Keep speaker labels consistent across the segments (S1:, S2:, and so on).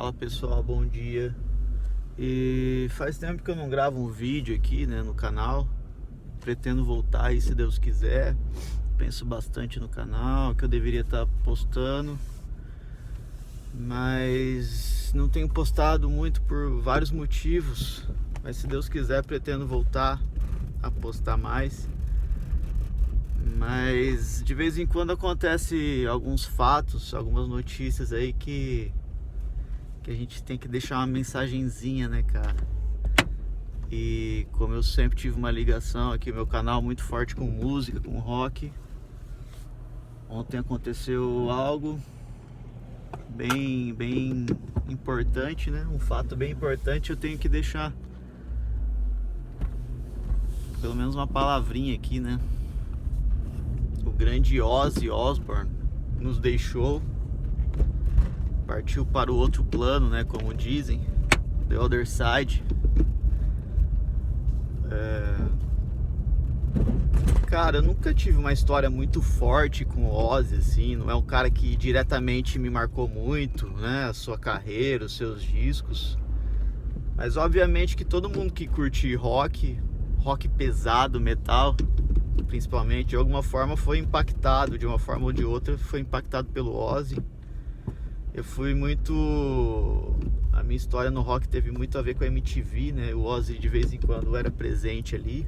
S1: Fala pessoal, bom dia. E faz tempo que eu não gravo um vídeo aqui, né, no canal. Pretendo voltar aí se Deus quiser. Penso bastante no canal, que eu deveria estar postando, mas não tenho postado muito por vários motivos. Mas se Deus quiser, pretendo voltar a postar mais. Mas de vez em quando acontece alguns fatos, algumas notícias aí que a gente tem que deixar uma mensagenzinha, né, cara? E como eu sempre tive uma ligação aqui, meu canal muito forte com música, com rock, ontem aconteceu algo bem importante, né? Um fato bem importante, eu tenho que deixar pelo menos uma palavrinha aqui, né? O grande Ozzy Osbourne nos deixou, partiu para o outro plano, né, como dizem, The Other Side. Cara, eu nunca tive uma história muito forte com o Ozzy, assim, não é um cara que diretamente me marcou muito, né, a sua carreira, os seus discos. Mas obviamente que todo mundo que curte rock pesado, metal, principalmente, de alguma forma foi impactado, de uma forma ou de outra, foi impactado pelo Ozzy. Eu fui muito... A minha história no rock teve muito a ver com a MTV, né? O Ozzy de vez em quando era presente ali.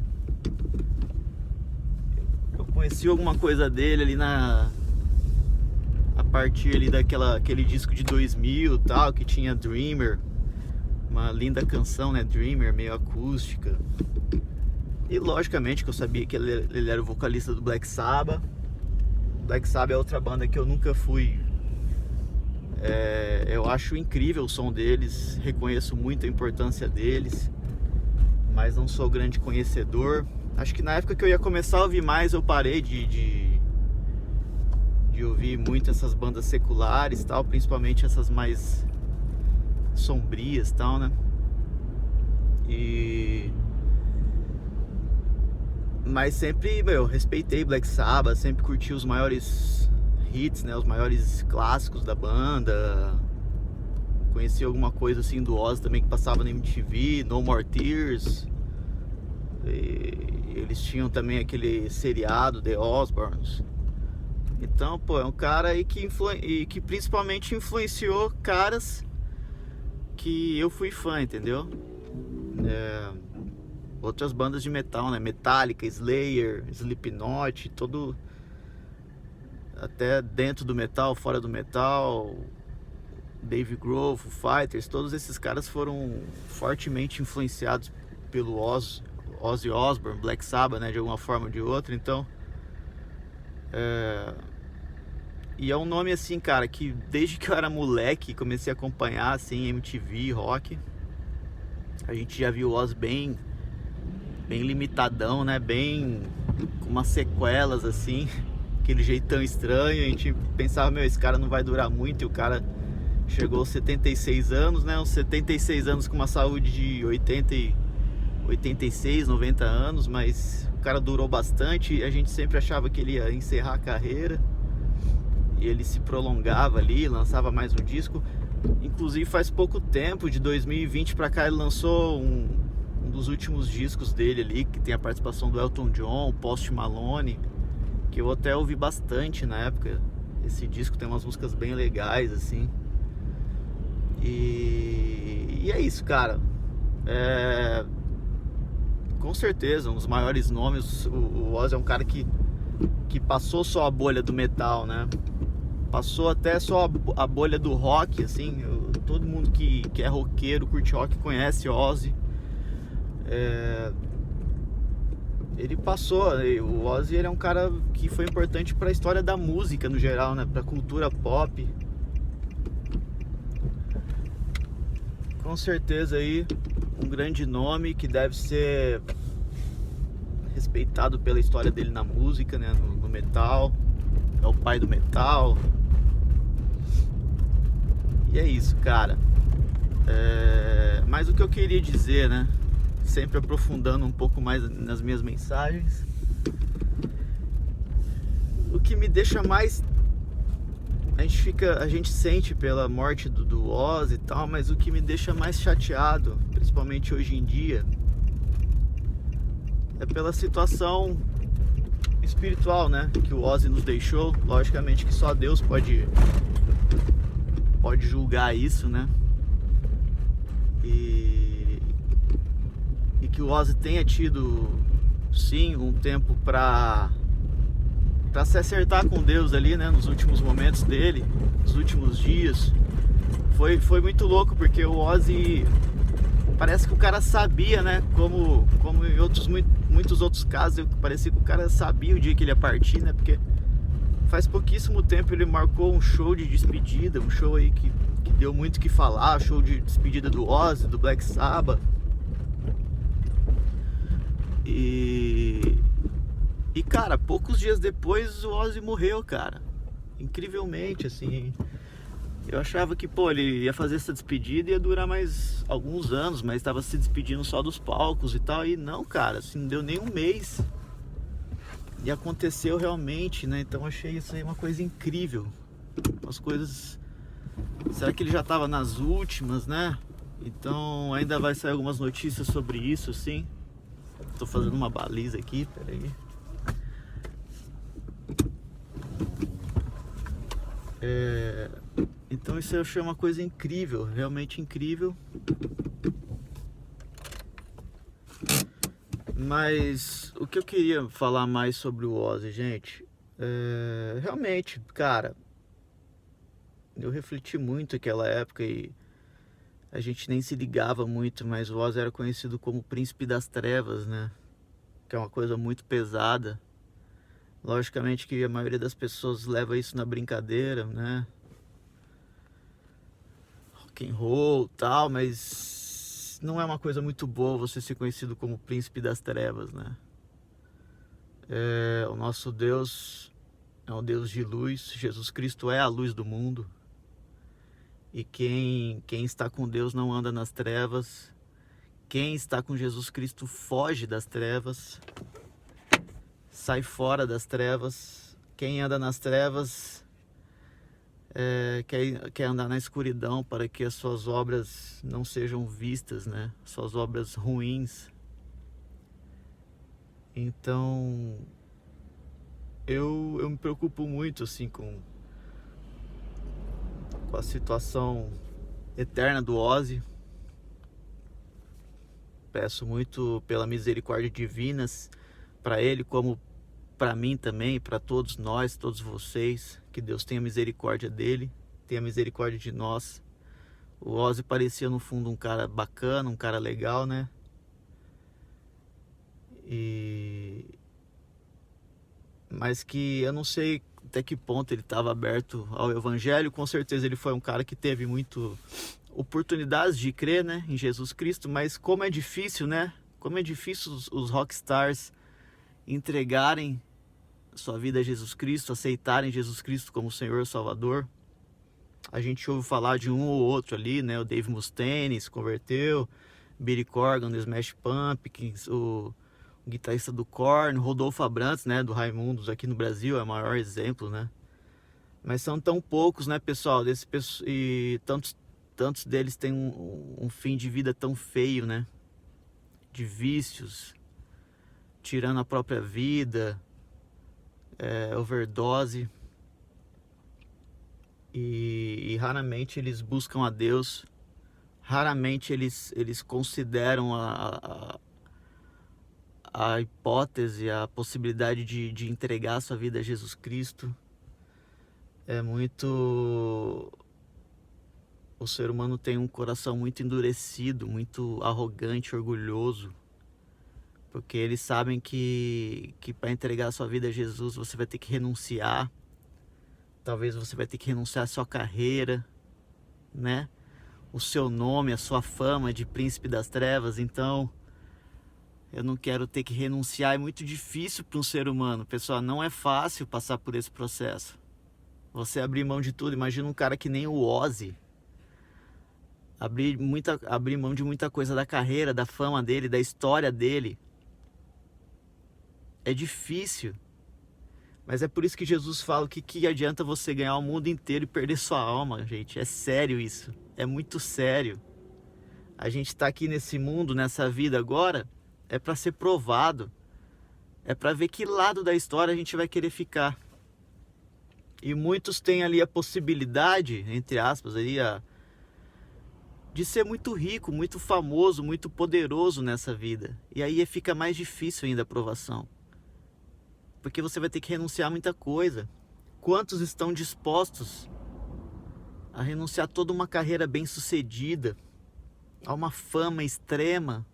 S1: Eu conheci alguma coisa dele ali a partir ali aquele disco de 2000 e tal, que tinha Dreamer. Uma linda canção, né? Dreamer, meio acústica. E logicamente que eu sabia que ele era o vocalista do Black Sabbath. Black Sabbath é outra banda que eu nunca fui... eu acho incrível o som deles, reconheço muito a importância deles, mas não sou grande conhecedor. Acho que na época que eu ia começar a ouvir mais, eu parei de ouvir muito essas bandas seculares, tal, principalmente essas mais sombrias, tal, né? Mas sempre, respeitei Black Sabbath, sempre curti os maiores hits, né, os maiores clássicos da banda. Conheci alguma coisa assim do Ozzy também que passava na MTV, No More Tears. E eles tinham também aquele seriado The Osbournes. Então, pô, é um cara aí que principalmente influenciou caras que eu fui fã, entendeu? Outras bandas de metal, né? Metallica, Slayer, Slipknot, todo... Até dentro do metal, fora do metal, Dave Grohl, Foo Fighters, todos esses caras foram fortemente influenciados pelo Ozzy Osbourne, Black Sabbath, né, de alguma forma ou de outra. Então, e é um nome assim, cara, que desde que eu era moleque comecei a acompanhar assim MTV, rock. A gente já viu o Ozzy bem limitadão, né, bem com umas sequelas assim. Aquele jeitão estranho, a gente pensava, esse cara não vai durar muito, e o cara chegou aos 76 anos, né, uns 76 anos com uma saúde de 86, 90 anos, mas o cara durou bastante, e a gente sempre achava que ele ia encerrar a carreira, e ele se prolongava ali, lançava mais um disco. Inclusive faz pouco tempo, de 2020 pra cá, ele lançou um dos últimos discos dele ali, que tem a participação do Elton John, Post Malone, que eu até ouvi bastante na época. Esse disco tem umas músicas bem legais, assim. E é isso, cara. Com certeza, um dos maiores nomes. O Ozzy é um cara que passou só a bolha do metal, né? Passou até só a bolha do rock, assim. Todo mundo que é roqueiro, curte rock, conhece Ozzy. Ele passou, o Ozzy é um cara que foi importante para a história da música no geral, né? Para a cultura pop. Com certeza aí um grande nome que deve ser respeitado pela história dele na música, né? No metal. É o pai do metal. E é isso, cara. Mas o que eu queria dizer, né? Sempre aprofundando um pouco mais nas minhas mensagens. O que me deixa mais a gente sente pela morte do Ozzy e tal, mas o que me deixa mais chateado, principalmente hoje em dia, é pela situação espiritual, né, que o Ozzy nos deixou. Logicamente que só Deus pode julgar isso, né? E que o Ozzy tenha tido, sim, um tempo para se acertar com Deus ali, né, nos últimos momentos dele, nos últimos dias. Foi muito louco, porque o Ozzy, parece que o cara sabia, né, como em muitos outros casos, parecia que o cara sabia o dia que ele ia partir, né, porque faz pouquíssimo tempo ele marcou um show de despedida, um show aí que deu muito o que falar, show de despedida do Ozzy, do Black Sabbath. E cara, poucos dias depois o Ozzy morreu, cara. Incrivelmente, assim. Eu achava que, pô, ele ia fazer essa despedida e ia durar mais alguns anos, mas estava se despedindo só dos palcos e tal. E não, cara, assim, não deu nem um mês. E aconteceu realmente, né? Então achei isso aí uma coisa incrível. As coisas... Será que ele já tava nas últimas, né? Então ainda vai sair algumas notícias sobre isso, assim. Tô fazendo uma baliza aqui, peraí. Então isso eu achei uma coisa incrível, realmente incrível. Mas o que eu queria falar mais sobre o Ozzy, gente, realmente, cara, eu refleti muito naquela época e a gente nem se ligava muito, mas o Ozzy era conhecido como o Príncipe das Trevas, né? Que é uma coisa muito pesada. Logicamente que a maioria das pessoas leva isso na brincadeira, né? Rock and roll, tal, mas não é uma coisa muito boa você ser conhecido como Príncipe das Trevas, né? O nosso Deus é um Deus de luz. Jesus Cristo é a luz do mundo. E quem está com Deus não anda nas trevas. Quem está com Jesus Cristo foge das trevas, sai fora das trevas. Quem anda nas trevas quer andar na escuridão, para que as suas obras não sejam vistas, né? Suas obras ruins. Então eu me preocupo muito, assim, com a situação eterna do Ozzy. Peço muito pela misericórdia divina para ele, como para mim também, para todos nós, todos vocês, que Deus tenha misericórdia dele, tenha misericórdia de nós. O Ozzy parecia no fundo um cara bacana, um cara legal, né? Mas que eu não sei até que ponto ele estava aberto ao evangelho. Com certeza ele foi um cara que teve muito oportunidades de crer, né, em Jesus Cristo, mas como é difícil, né? Como é difícil os rockstars entregarem sua vida a Jesus Cristo, aceitarem Jesus Cristo como Senhor e Salvador. A gente ouve falar de um ou outro ali, né? O Dave Mustaine se converteu, Billy Corgan do Smash Pumpkins, o guitarrista do Korn, Rodolfo Abrantes, né, do Raimundos aqui no Brasil, é o maior exemplo, né? Mas são tão poucos, né, pessoal? E tantos deles têm um fim de vida tão feio, né? De vícios, tirando a própria vida, overdose. E raramente eles buscam a Deus, raramente eles consideram a hipótese, a possibilidade de entregar a sua vida a Jesus Cristo. O ser humano tem um coração muito endurecido, muito arrogante, orgulhoso, porque eles sabem que para entregar a sua vida a Jesus você vai ter que renunciar. Talvez você vai ter que renunciar à sua carreira, né? O seu nome, a sua fama de príncipe das trevas. Então, eu não quero ter que renunciar. É muito difícil para um ser humano, pessoal. Não é fácil passar por esse processo. Você abrir mão de tudo. Imagina um cara que nem o Ozzy. Abrir mão de muita coisa da carreira, da fama dele, da história dele. É difícil. Mas é por isso que Jesus fala que adianta você ganhar o mundo inteiro e perder sua alma, gente. É sério isso. É muito sério. A gente tá aqui nesse mundo, nessa vida agora, é para ser provado. É para ver que lado da história a gente vai querer ficar. E muitos têm ali a possibilidade, entre aspas, ali, de ser muito rico, muito famoso, muito poderoso nessa vida. E aí fica mais difícil ainda a aprovação. Porque você vai ter que renunciar a muita coisa. Quantos estão dispostos a renunciar a toda uma carreira bem-sucedida, a uma fama extrema,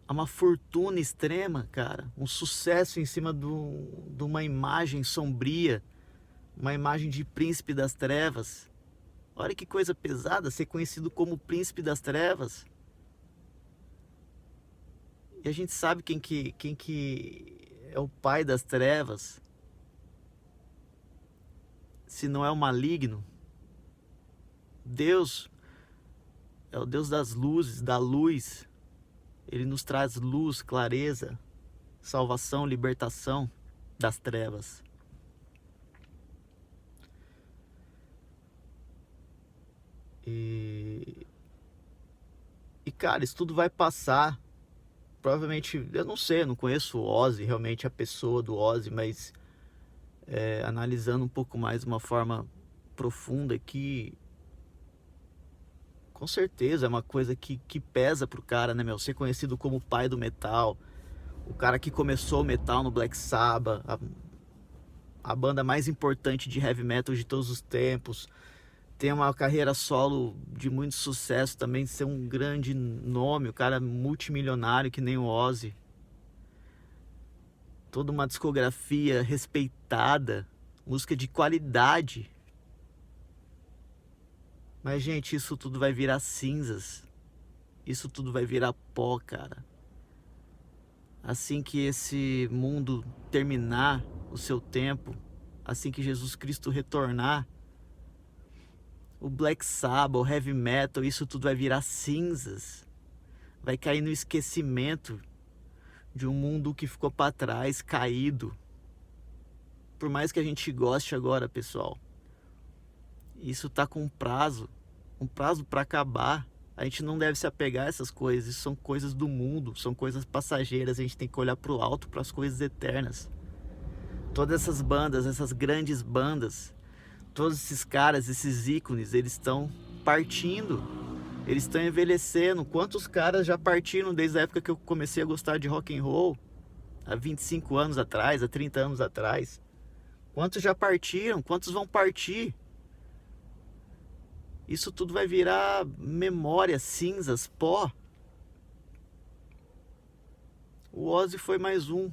S1: a uma fortuna extrema, cara? Um sucesso em cima de uma imagem sombria, uma imagem de príncipe das trevas. Olha que coisa pesada ser conhecido como príncipe das trevas. E a gente sabe quem que é o pai das trevas, se não é o maligno. Deus é o Deus das luzes, da luz. Ele nos traz luz, clareza, salvação, libertação das trevas. E cara, isso tudo vai passar. Provavelmente, eu não sei, eu não conheço o Ozzy, realmente a pessoa do Ozzy, mas analisando um pouco mais de uma forma profunda aqui, com certeza é uma coisa que pesa pro cara, né, meu? Ser conhecido como o pai do metal, o cara que começou o metal no Black Sabbath, a banda mais importante de heavy metal de todos os tempos, tem uma carreira solo de muito sucesso também, ser um grande nome, o cara multimilionário que nem o Ozzy. Toda uma discografia respeitada, música de qualidade. Mas, gente, isso tudo vai virar cinzas. Isso tudo vai virar pó, cara. Assim que esse mundo terminar o seu tempo, assim que Jesus Cristo retornar, o Black Sabbath, o heavy metal, isso tudo vai virar cinzas. Vai cair no esquecimento de um mundo que ficou para trás, caído. Por mais que a gente goste agora, pessoal, isso tá com um prazo para acabar. A gente não deve se apegar a essas coisas. Isso são coisas do mundo, são coisas passageiras. A gente tem que olhar para o alto, para as coisas eternas. Todas essas bandas, essas grandes bandas, todos esses caras, esses ícones, eles estão partindo, eles estão envelhecendo. Quantos caras já partiram desde a época que eu comecei a gostar de rock and roll? Há 25 anos atrás, há 30 anos atrás. Quantos já partiram? Quantos vão partir? Isso tudo vai virar memória, cinzas, pó. O Ozzy foi mais um.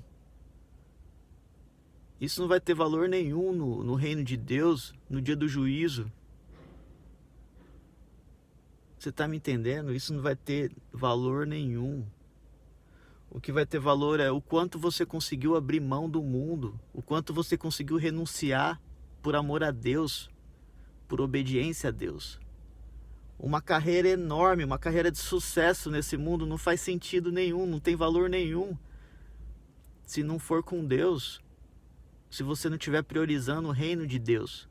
S1: Isso não vai ter valor nenhum no reino de Deus, no dia do juízo. Você está me entendendo? Isso não vai ter valor nenhum. O que vai ter valor é o quanto você conseguiu abrir mão do mundo, o quanto você conseguiu renunciar por amor a Deus, por obediência a Deus. Uma carreira enorme, uma carreira de sucesso nesse mundo não faz sentido nenhum, não tem valor nenhum se não for com Deus, se você não estiver priorizando o reino de Deus.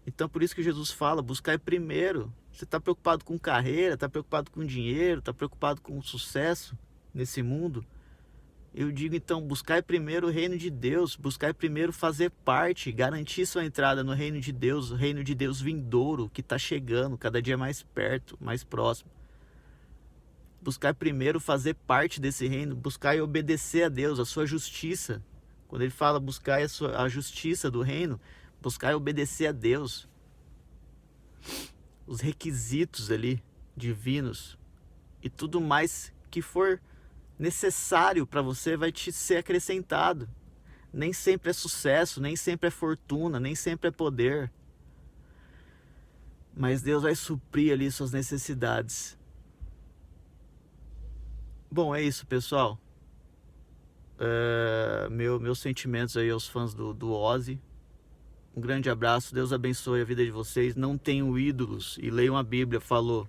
S1: Então por isso que Jesus fala, buscai primeiro. Você está preocupado com carreira, está preocupado com dinheiro, está preocupado com sucesso nesse mundo? Eu digo então, buscai primeiro o reino de Deus, buscai primeiro fazer parte, garantir sua entrada no reino de Deus, o reino de Deus vindouro, que está chegando cada dia mais perto, mais próximo. Buscai primeiro fazer parte desse reino, buscai obedecer a Deus, a sua justiça. Quando ele fala buscai a justiça do reino, buscai obedecer a Deus. Os requisitos ali, divinos, e tudo mais que for necessário para você vai te ser acrescentado. Nem sempre é sucesso, nem sempre é fortuna, nem sempre é poder. Mas Deus vai suprir ali suas necessidades. Bom, é isso, pessoal. Meus sentimentos aí aos fãs do Ozzy. Um grande abraço, Deus abençoe a vida de vocês. Não tenham ídolos e leiam a Bíblia, falou.